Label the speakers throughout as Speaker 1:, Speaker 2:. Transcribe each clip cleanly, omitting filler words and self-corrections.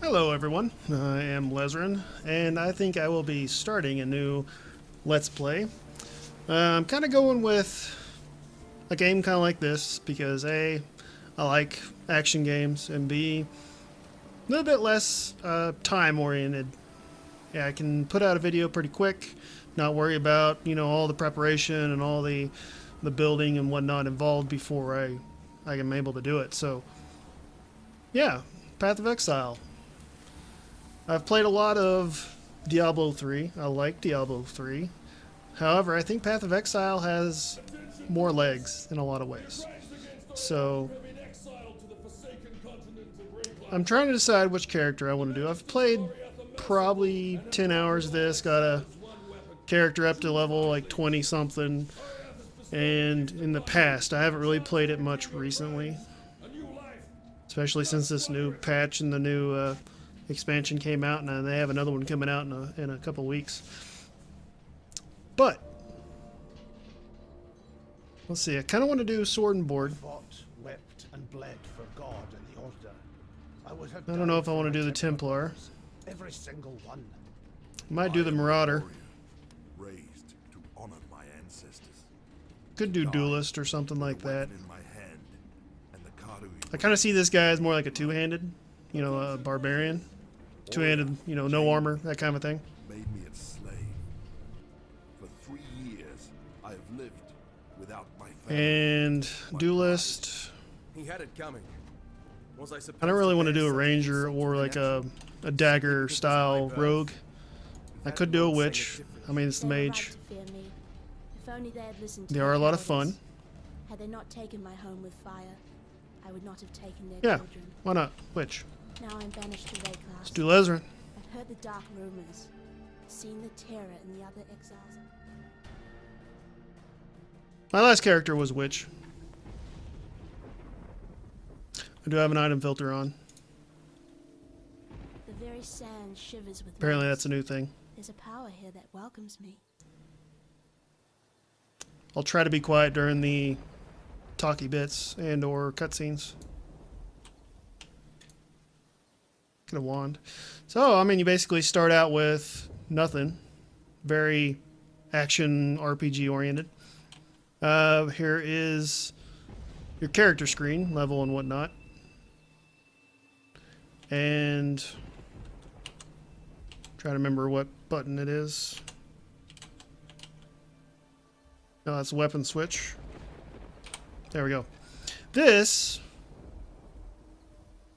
Speaker 1: Hello everyone, I am Lezren, and I think I will be starting a new Let's Play. I'm kind of going with a game kind of like this because A, I like action games, and B, a little bit less time oriented. Yeah, I can put out a video pretty quick, not worry about, all the preparation and all the building and whatnot involved before I am able to do it. So, yeah, Path of Exile. I've played a lot of Diablo 3. I like Diablo 3. However, I think Path of Exile has more legs in a lot of ways. So, I'm trying to decide which character I want to do. I've played probably 10 hours of this, got a character up to level like 20 something, and in the past, I haven't really played it much recently. Especially since this new patch and the new expansion came out, and they have another one coming out in a couple weeks. But let's see. I kind of want to do sword and board.
Speaker 2: Fought, wept, and bled for God and the Order.
Speaker 1: I don't know if I want to do the Templar.
Speaker 2: Every single one.
Speaker 1: Might do the Marauder.
Speaker 3: Raised to honor my ancestors.
Speaker 1: Could do Duelist or something like that.
Speaker 3: In my hand, and the
Speaker 1: I kind of see this guy as more like a two-handed, a barbarian. Two-handed, no armor, that kind of thing.
Speaker 3: made me its slave. For 3 years, I have lived without my family.
Speaker 1: And Duelist.
Speaker 4: He had it coming.
Speaker 1: I don't really want to do a ranger or like a dagger style rogue. I could do a witch. I mean, it's the mage. They are a lot of fun.
Speaker 5: Had they not taken my home with fire, I would not have taken their
Speaker 1: Yeah,
Speaker 5: children.
Speaker 1: why not? Witch.
Speaker 5: Now I'm banished to Rayclass.
Speaker 1: Let's do Lezren.
Speaker 5: I've heard the dark rumors, seen the terror in the other exiles.
Speaker 1: My last character was witch. I do have an item filter on.
Speaker 5: The very sand shivers with
Speaker 1: Apparently
Speaker 5: light.
Speaker 1: that's a new thing.
Speaker 5: There's a power here that welcomes me.
Speaker 1: I'll try to be quiet during the talky bits and or cutscenes. Get a wand. So, I mean, you basically start out with nothing. Very action RPG oriented. Here is your character screen, level and whatnot. And try to remember what button it is. No, that's a weapon switch. There we go. This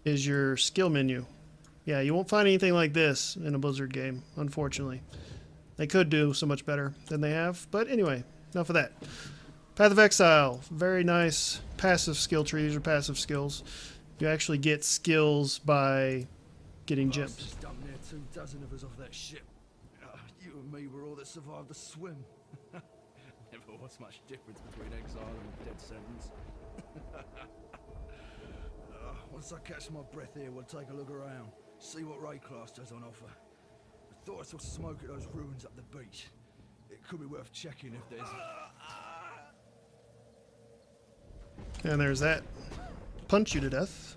Speaker 1: is your skill menu. Yeah, you won't find anything like this in a Blizzard game, unfortunately. They could do so much better than they have, but anyway, enough of that. Path of Exile, very nice passive skill tree. These are passive skills. You actually get skills by getting gems.
Speaker 6: Dumped near 24 of us off that ship. You and me were all that survived the swim. Never was much difference between exile and a dead sentence. Once I catch my breath here, we'll take a look around, see what Rayclass does on offer. I thought I saw smoke at those ruins up the beach. It could be worth checking if there's...
Speaker 1: And there's that. Punch you to death.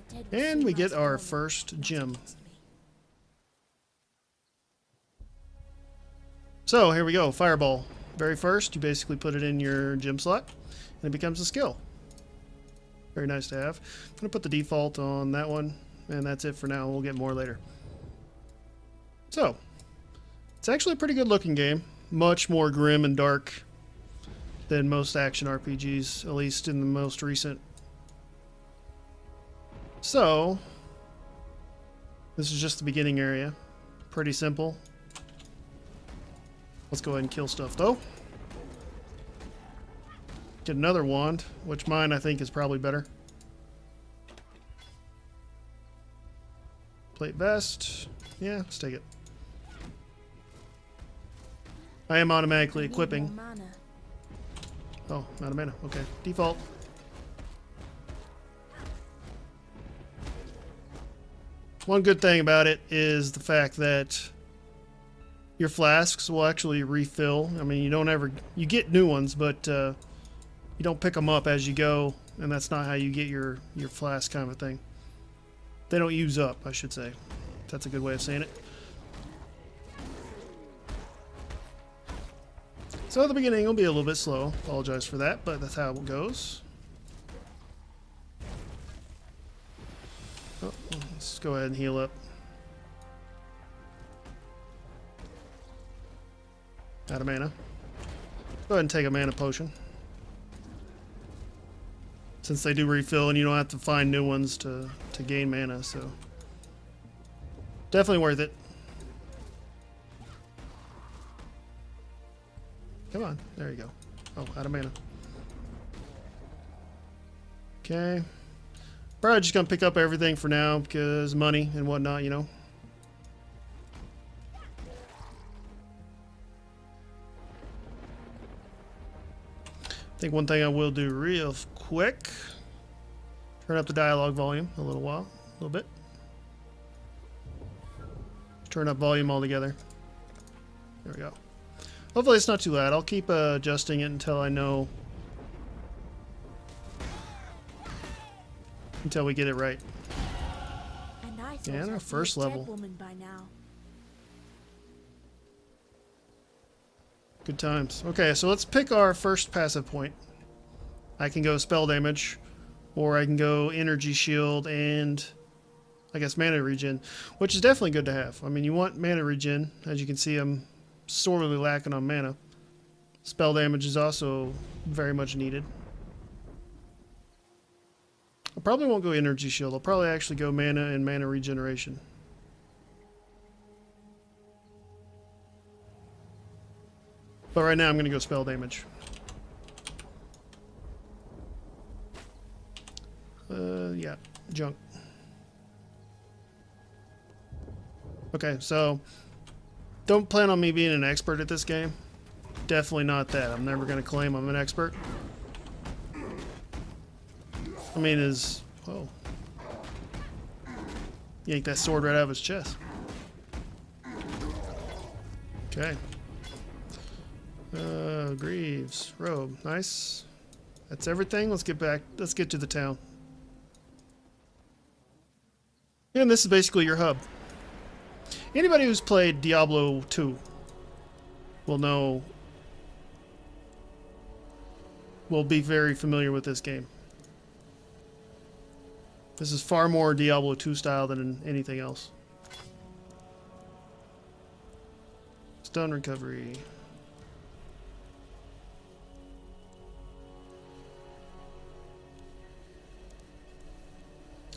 Speaker 5: The dead will
Speaker 1: And
Speaker 5: see
Speaker 1: we
Speaker 5: my
Speaker 1: get our
Speaker 5: story,
Speaker 1: first
Speaker 5: not
Speaker 1: gem.
Speaker 5: against me.
Speaker 1: So here we go, Fireball. Very first, you basically put it in your gem slot, and it becomes a skill. Very nice to have. I'm going to put the default on that one, and that's it for now. We'll get more later. So, it's actually a pretty good looking game. Much more grim and dark than most action RPGs, at least in the most recent. So, this is just the beginning area. Pretty simple. Let's go ahead and kill stuff, though. Get another wand, which mine I think is probably better. Plate vest. Yeah, let's take it. I am automatically
Speaker 5: I need
Speaker 1: equipping.
Speaker 5: more mana.
Speaker 1: Oh, not a mana. Okay. Default. One good thing about it is the fact that your flasks will actually refill. I mean, you don't ever... You get new ones, but you don't pick them up as you go and that's not how you get your flask kind of thing. They don't use up, I should say. That's a good way of saying it. So at the beginning it'll be a little bit slow. Apologize for that, but that's how it goes. Oh, let's go ahead and heal up. Out of mana. Go ahead and take a mana potion. Since they do refill and you don't have to find new ones to gain mana, so definitely worth it. Come on, there you go. Oh, out of mana. Okay. Probably just gonna pick up everything for now because money and whatnot, you know. I think one thing I will do real quick, turn up the dialogue volume a little bit. Turn up volume altogether. There we go. Hopefully it's not too loud. I'll keep adjusting it until I know, until we get it right.
Speaker 5: And I thought
Speaker 1: Yeah,
Speaker 5: I'd
Speaker 1: our
Speaker 5: be a
Speaker 1: first
Speaker 5: dead
Speaker 1: level.
Speaker 5: woman by now.
Speaker 1: Good times. Okay, so let's pick our first passive point. I can go spell damage, or I can go energy shield and I guess mana regen, which is definitely good to have. I mean, you want mana regen. As you can see, I'm sorely lacking on mana. Spell damage is also very much needed. I probably won't go energy shield. I'll probably actually go mana and mana regeneration. But right now I'm going to go spell damage. Yeah, junk. Okay, so don't plan on me being an expert at this game. Definitely not that. I'm never going to claim I'm an expert. I mean, whoa. Yank that sword right out of his chest. Okay. Greaves. Robe. Nice. That's everything. Let's get back. Let's get to the town. And this is basically your hub. Anybody who's played Diablo 2 will be very familiar with this game. This is far more Diablo 2 style than anything else. Stun recovery.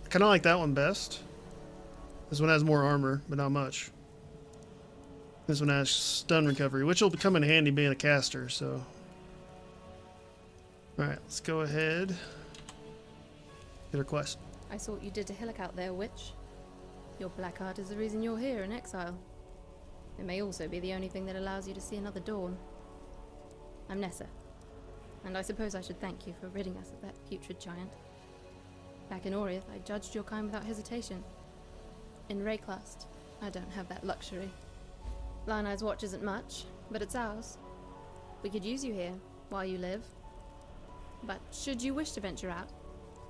Speaker 1: I kind of like that one best. This one has more armor, but not much. This one has stun recovery, which will come in handy being a caster, so. Alright, let's go ahead. Get our quest.
Speaker 4: I saw what you did to Hillock out there, witch. Your black art is the reason you're here in exile. It may also be the only thing that allows you to see another dawn. I'm Nessa, and I suppose I should thank you for ridding us of that putrid giant. Back in Oriath, I judged your kind without hesitation. In Rayclast, I don't have that luxury. Lion-Eye's watch isn't much, but it's ours. We could use you here, while you live. But should you wish to venture out,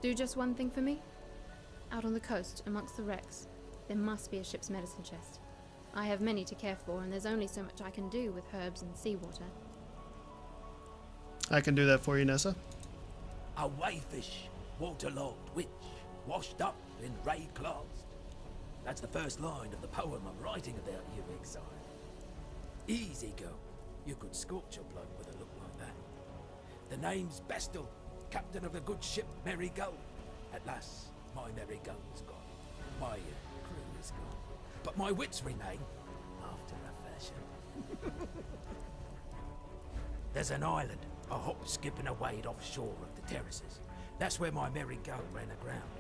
Speaker 4: do just one thing for me. Out on the coast, amongst the wrecks, there must be a ship's medicine chest. I have many to care for, and there's only so much I can do with herbs and seawater.
Speaker 1: I can do that for you, Nessa.
Speaker 7: A wayfish, waterlogged witch, washed up in Rayclast. That's the first line of the poem I'm writing about you, exile. Easy, girl. You could scorch a bloke with a look like that. The name's Bestel, captain of the good ship Merry Gold. At last, my Merry Gold's gone. My crew is gone. But my wits remain, after a fashion. There's an island, a hop, skip and a wade offshore of the terraces. That's where my Merry Gold ran aground.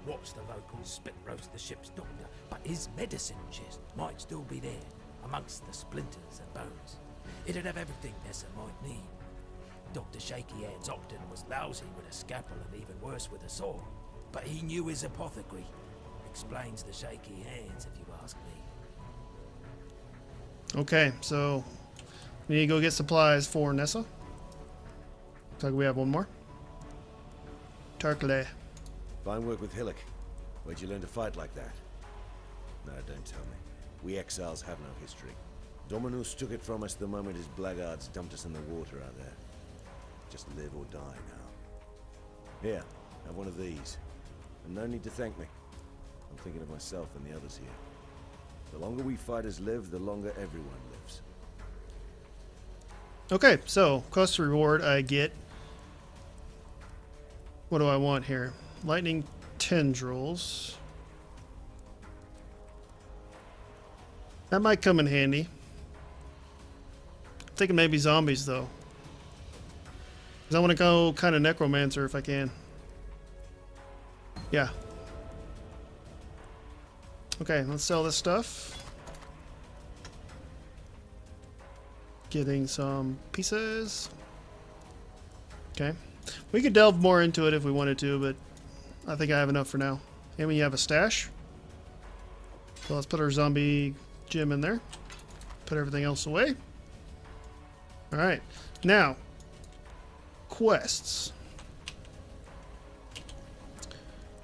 Speaker 7: Watched the locals spit roast the ship's doctor, but his medicine chest might still be there, amongst the splinters and bones. It'd have everything Nessa might need. Dr. Shaky Hands Ogden was lousy with a scalpel and even worse with a saw, but he knew his apothecary. Explains the shaky hands, if you ask me.
Speaker 1: Okay, so we need to go get supplies for Nessa. Looks like we have one more. Tarkle.
Speaker 8: Fine work with Hillock. Where'd you learn to fight like that? No, don't tell me. We exiles have no history. Dominus took it from us the moment his blackguards dumped us in the water out there. Just live or die now. Here, have one of these. And no need to thank me. I'm thinking of myself and the others here. The longer we fighters live, the longer everyone lives.
Speaker 1: Okay, so quest reward I get. What do I want here? Lightning tendrils. That might come in handy. I'm thinking maybe zombies though. Because I want to go kind of necromancer if I can. Yeah. Okay, let's sell this stuff. Getting some pieces. Okay. We could delve more into it if we wanted to, but I think I have enough for now. And we have a stash. So let's put our zombie gem in there. Put everything else away. Alright. Now, quests.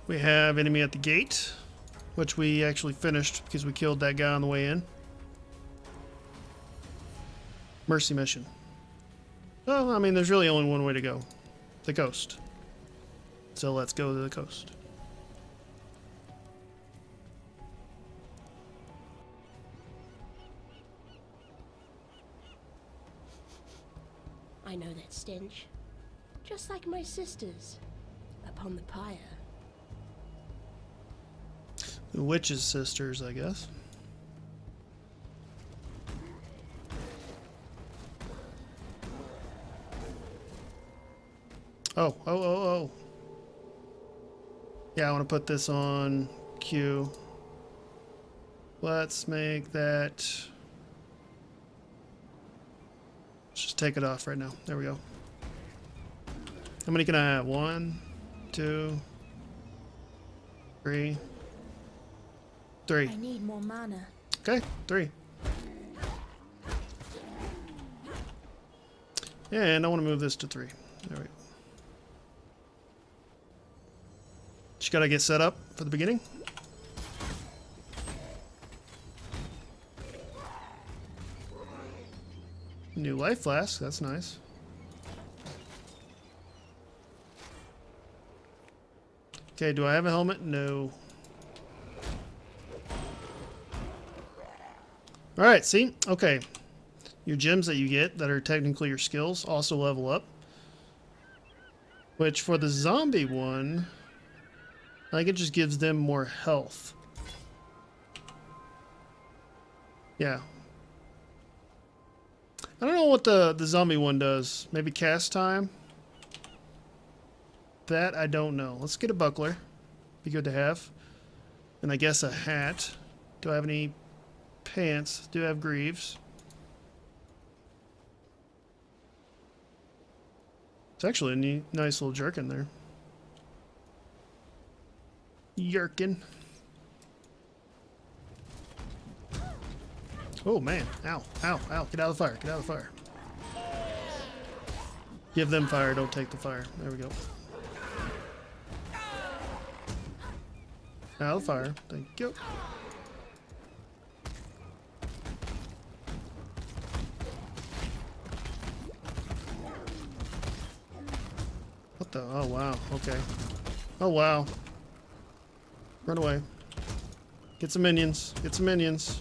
Speaker 1: We have enemy at the gate, which we actually finished because we killed that guy on the way in. Mercy mission. Well, I mean, there's really only one way to go. The coast. So let's go to the coast.
Speaker 5: I know that stench. Just like my sisters. Upon the pyre.
Speaker 1: The witch's sisters, I guess. Oh. Yeah, I want to put this on Q. Let's make that... Let's just take it off right now. There we go. How many can I have? 1, 2, 3. 3.
Speaker 5: I need more mana.
Speaker 1: Okay, 3. And I want to move this to 3. There we go. Just gotta get set up for the beginning. New life flask, that's nice. Okay, do I have a helmet? No. Alright, see? Okay. Your gems that you get that are technically your skills also level up. Which for the zombie one, I think it just gives them more health. Yeah. I don't know what the zombie one does. Maybe cast time? That I don't know. Let's get a buckler. Be good to have. And I guess a hat. Do I have any pants? Do I have greaves? It's actually a neat, nice little jerkin there. Yerkin. Oh man. Ow. Ow. Ow. Get out of the fire. Get out of the fire. Give them fire. Don't take the fire. There we go. Out of the fire. Thank you. What the? Oh wow. Okay. Oh wow. Run away. Get some minions. Get some minions.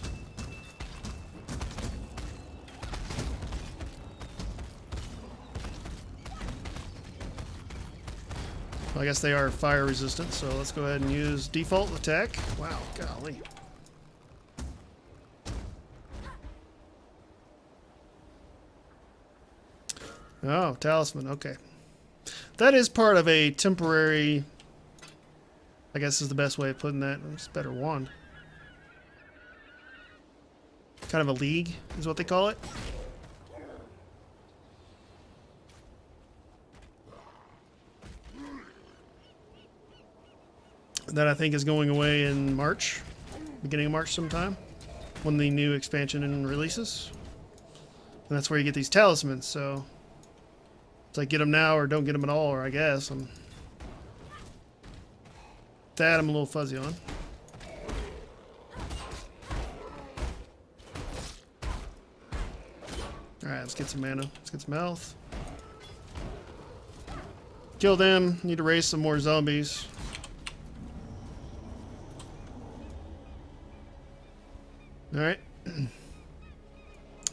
Speaker 1: Well, I guess they are fire resistant, so let's go ahead and use default attack. Wow, golly. Oh, talisman, okay. That is part of a temporary... I guess is the best way of putting that. It's a better wand. Kind of a league is what they call it. That I think is going away in March. Beginning of March sometime. When the new expansion releases. And that's where you get these talismans, so... It's like get them now or don't get them at all, or I guess. That I'm a little fuzzy on. Alright, let's get some mana. Let's get some health. Kill them. Need to raise some more zombies. Alright.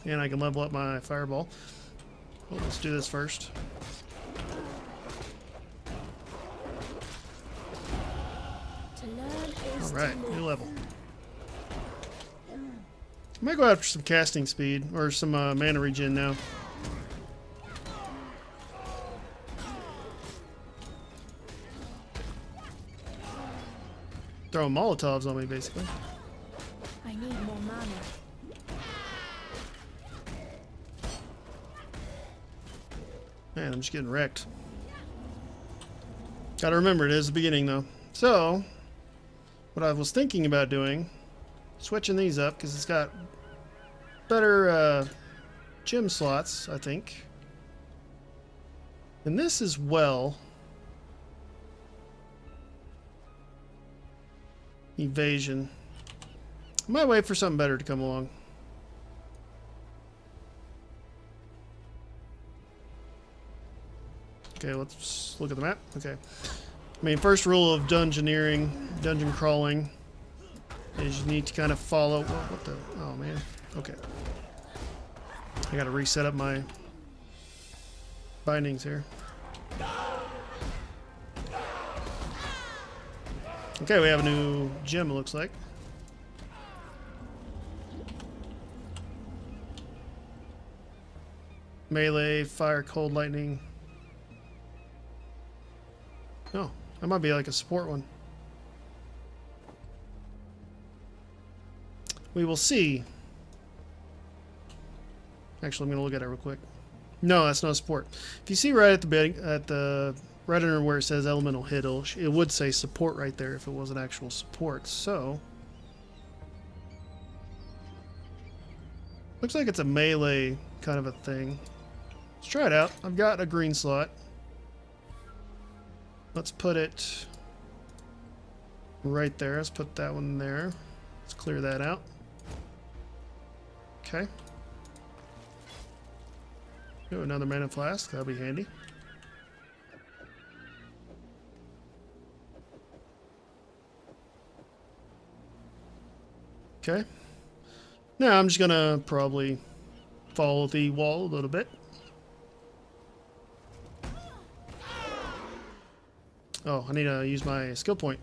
Speaker 1: And I can level up my fireball. Well, let's do this first. Alright, new level. I might go after some casting speed or some mana regen now. Throwing Molotovs on me, basically.
Speaker 5: I need more mana.
Speaker 1: Man, I'm just getting wrecked. Gotta remember, it is the beginning, though. So, what I was thinking about doing, switching these up, because it's got better gem slots, I think. And this as well. Evasion. I might wait for something better to come along. Okay, let's look at the map. Okay. I mean, first rule of dungeoneering, dungeon crawling, is you need to kind of follow... What the... Oh, man. Okay. I gotta reset up my bindings here. Okay, we have a new gem, it looks like. Melee, fire, cold, lightning. Oh, that might be like a support one. We will see. Actually, I'm going to look at it real quick. No, that's not support. If you see right at the right under where it says elemental hit, it would say support right there if it was an actual support. So, looks like it's a melee kind of a thing. Let's try it out. I've got a green slot. Let's put it right there. Let's put that one there. Let's clear that out. Okay. Oh, another mana flask. That'll be handy. Okay. Now I'm just gonna probably follow the wall a little bit. Oh, I need to use my skill point.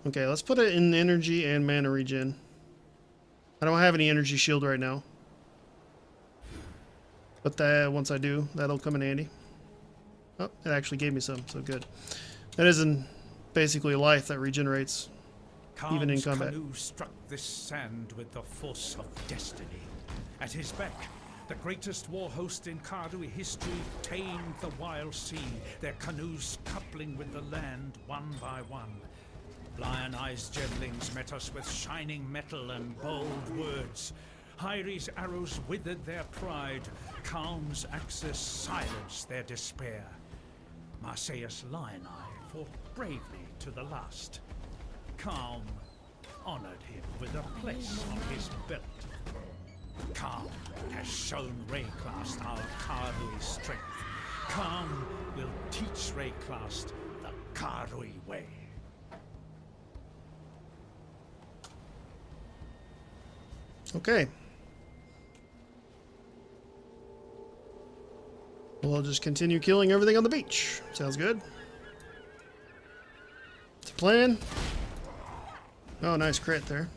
Speaker 1: Okay, let's put it in energy and mana regen. I don't have any energy shield right now. But that once I do, that'll come in handy. Oh, it actually gave me some, so good. That isn't basically life that regenerates even in combat.
Speaker 9: Canoe struck this sand with the force of destiny. At his back, the greatest war host in Karui history tamed the wild sea, their canoes coupling with the land one by one. Lion-eyed gemlings met us with shining metal and bold words. Hyri's arrows withered their pride. Calm's axes silenced their despair. Marseilles Lion-Eye fought bravely to the last. Calm honored him with a place on his belt. Calm has shown Rayclast our Karui strength. Calm will teach Rayclast the Karui way.
Speaker 1: Okay. We'll just continue killing everything on the beach. Sounds good. It's a plan. Oh, nice crit there.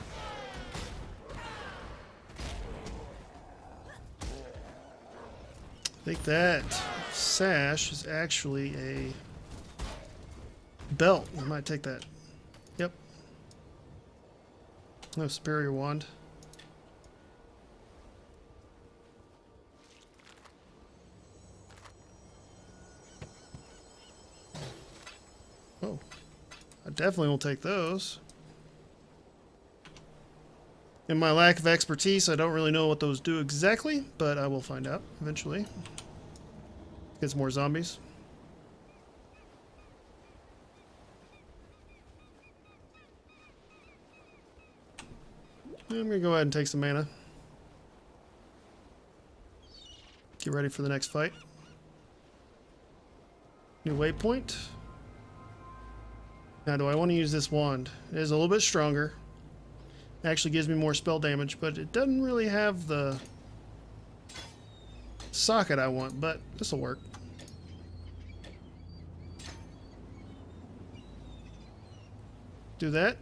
Speaker 1: I think that sash is actually a belt. I might take that. Yep. No superior wand. Oh, I definitely will take those. In my lack of expertise, I don't really know what those do exactly, but I will find out eventually. Get some more zombies. I'm gonna go ahead and take some mana. Get ready for the next fight. New waypoint. Now, do I want to use this wand? It is a little bit stronger. It actually gives me more spell damage, but it doesn't really have the socket I want, but this will work. Do that.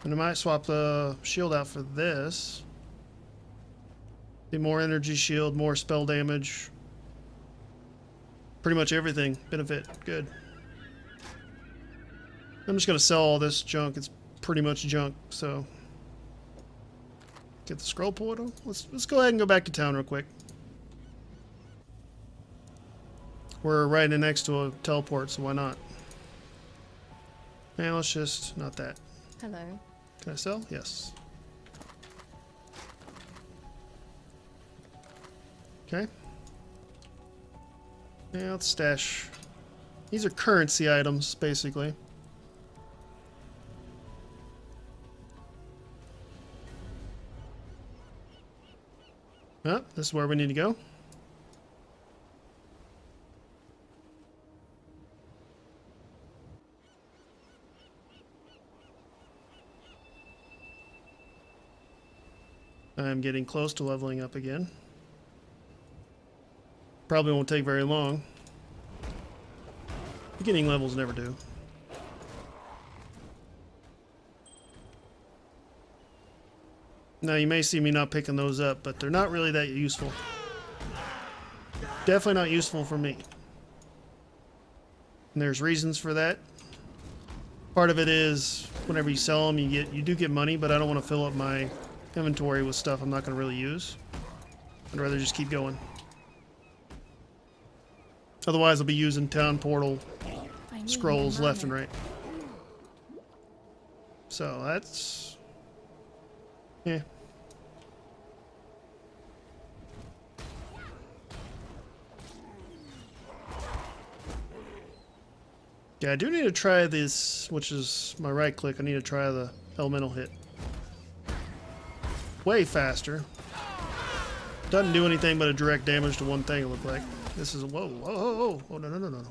Speaker 1: And I might swap the shield out for this. Be more energy shield, more spell damage. Pretty much everything. Benefit. Good. I'm just going to sell all this junk. It's pretty much junk, so... Get the scroll portal. Let's go ahead and go back to town real quick. We're right next to a teleport, so why not? And let's just... Not that.
Speaker 4: Hello.
Speaker 1: Can I sell? Yes. Okay. Yeah, let's stash. These are currency items, basically. Oh, this is where we need to go. I'm getting close to leveling up again. Probably won't take very long. Beginning levels never do. Now you may see me not picking those up, but they're not really that useful. Definitely not useful for me. And there's reasons for that. Part of it is whenever you sell them, you do get money, but I don't want to fill up my inventory with stuff I'm not going to really use. I'd rather just keep going. Otherwise, I'll be using town portal scrolls left and right. So that's... yeah. Yeah, I do need to try this, which is my right click. I need to try the elemental hit. Way faster. Doesn't do anything but a direct damage to one thing, it looked like. This is... whoa, whoa, whoa, whoa. Oh, no, no, no, no.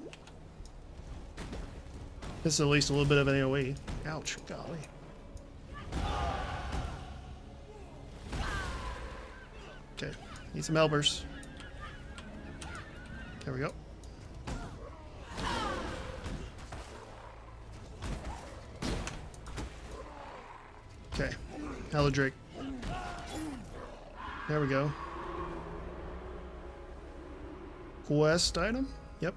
Speaker 1: This is at least a little bit of an AoE. Ouch, golly. Okay, need some elbers. There we go. Okay, Eldrick. There we go. Quest item? Yep.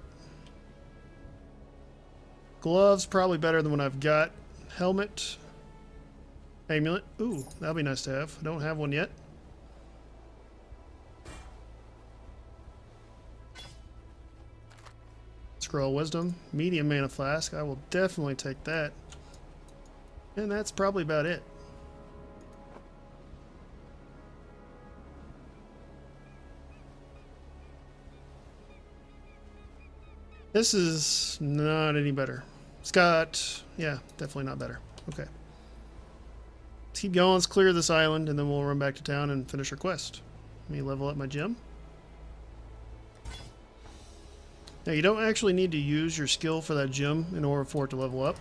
Speaker 1: Gloves, probably better than what I've got. Helmet. Amulet. Ooh, that'll be nice to have. I don't have one yet. Scroll Wisdom. Medium Mana Flask. I will definitely take that. And that's probably about it. This is not any better. It's got... yeah, definitely not better. Okay. Let's keep going. Let's clear this island, and then we'll run back to town and finish our quest. Let me level up my gem. Now, you don't actually need to use your skill for that gem in order for it to level up.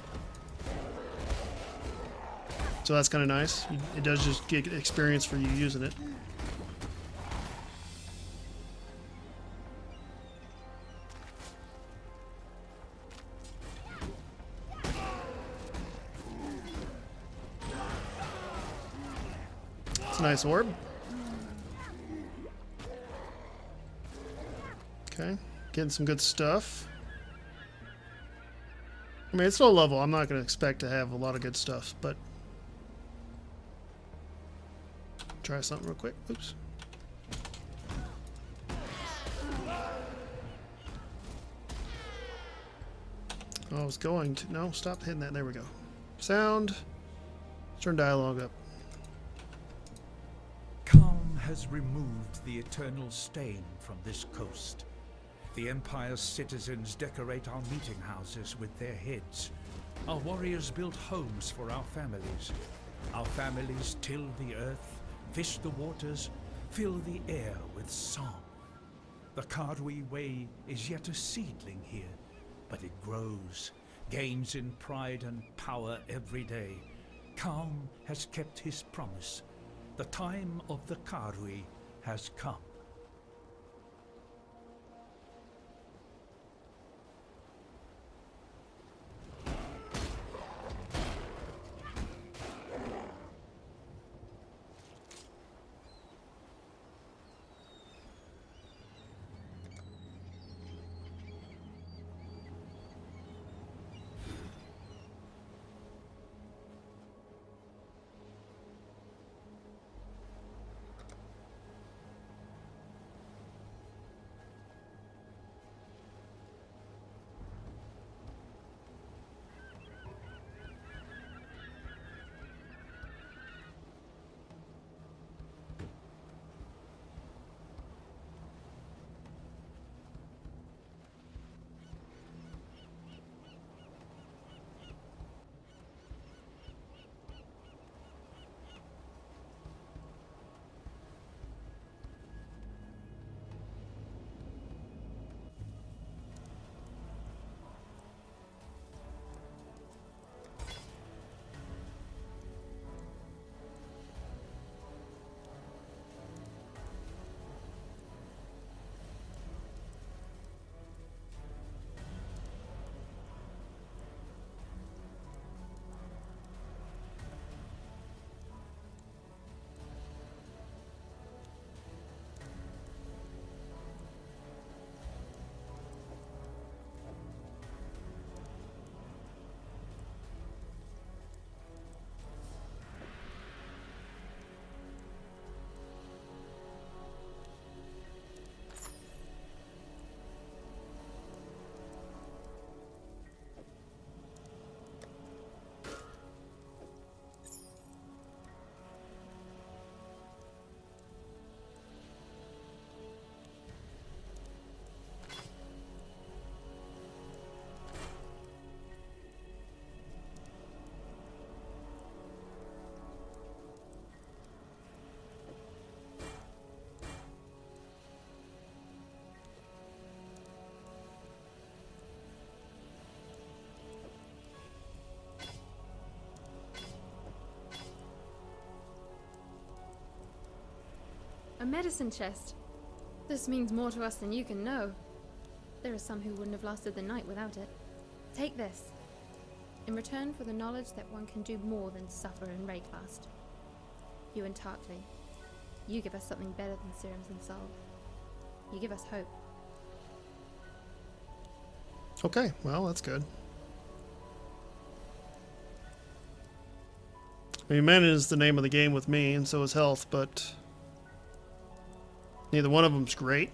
Speaker 1: So that's kind of nice. It does just get experience for you using it. It's a nice orb. Okay, getting some good stuff. I mean, it's low level. I'm not going to expect to have a lot of good stuff, but... try something real quick. Oops. I was going to... no, stop hitting that. There we go. Sound. Let's turn dialogue up.
Speaker 9: Calm has removed the eternal stain from this coast. The Empire's citizens decorate our meeting houses with their heads, Our warriors built homes for our families. Our families till the earth, fish the waters, fill the air with song. The Cardui way is yet a seedling here, but it grows, gains in pride and power every day. Kaum has kept his promise. The time of the Cardui has come.
Speaker 4: A medicine chest. This means more to us than you can know. There are some who wouldn't have lasted the night without it. Take this. In return for the knowledge that one can do more than suffer and raycast. You and Tarkley, you give us something better than serums and salve. You give us hope.
Speaker 1: Okay, well, that's good. I mean, mana is the name of the game with me, and so is health, but neither one of them's great.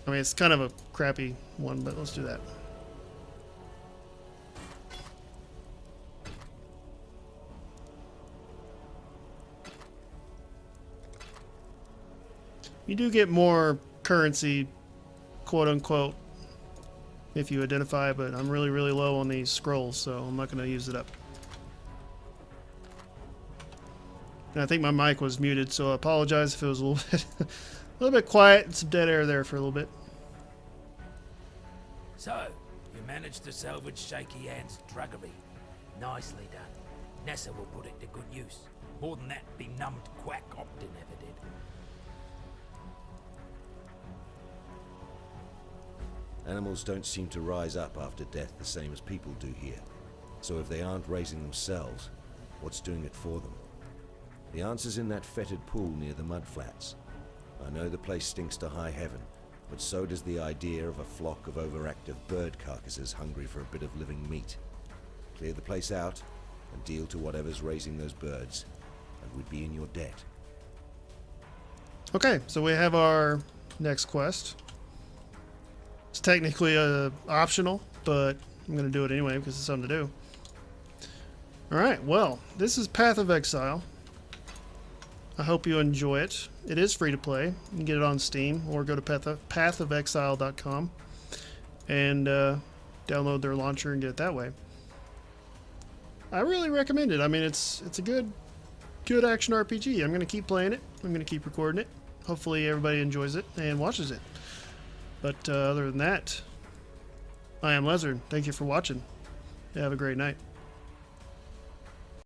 Speaker 1: I mean, it's kind of a crappy one, but let's do that. You do get more currency, quote unquote, if you identify, but I'm really, really low on these scrolls, so I'm not going to use it up. And I think my mic was muted, so I apologize if it was a little bit quiet and some dead air there for a little bit.
Speaker 7: So, you managed to salvage Shaky Hand's druggery. Nicely done. Nessa will put it to good use. More than that benumbed quack Optin ever did.
Speaker 8: Animals don't seem to rise up after death the same as people do here. So if they aren't raising themselves, what's doing it for them? The answer's in that fetid pool near the mudflats. I know the place stinks to high heaven, but so does the idea of a flock of overactive bird carcasses hungry for a bit of living meat. Clear the place out, and deal to whatever's raising those birds, and we'd be in your debt.
Speaker 1: Okay, so we have our next quest. It's technically optional, but I'm going to do it anyway because it's something to do. Alright, well, this is Path of Exile. I hope you enjoy it. It is free to play. You can get it on Steam or go to pathofexile.com and download their launcher and get it that way. I really recommend it. I mean, it's a good action RPG. I'm going to keep playing it. I'm going to keep recording it. Hopefully everybody enjoys it and watches it. But other than that, I am Lezren. Thank you for watching. Have a great night.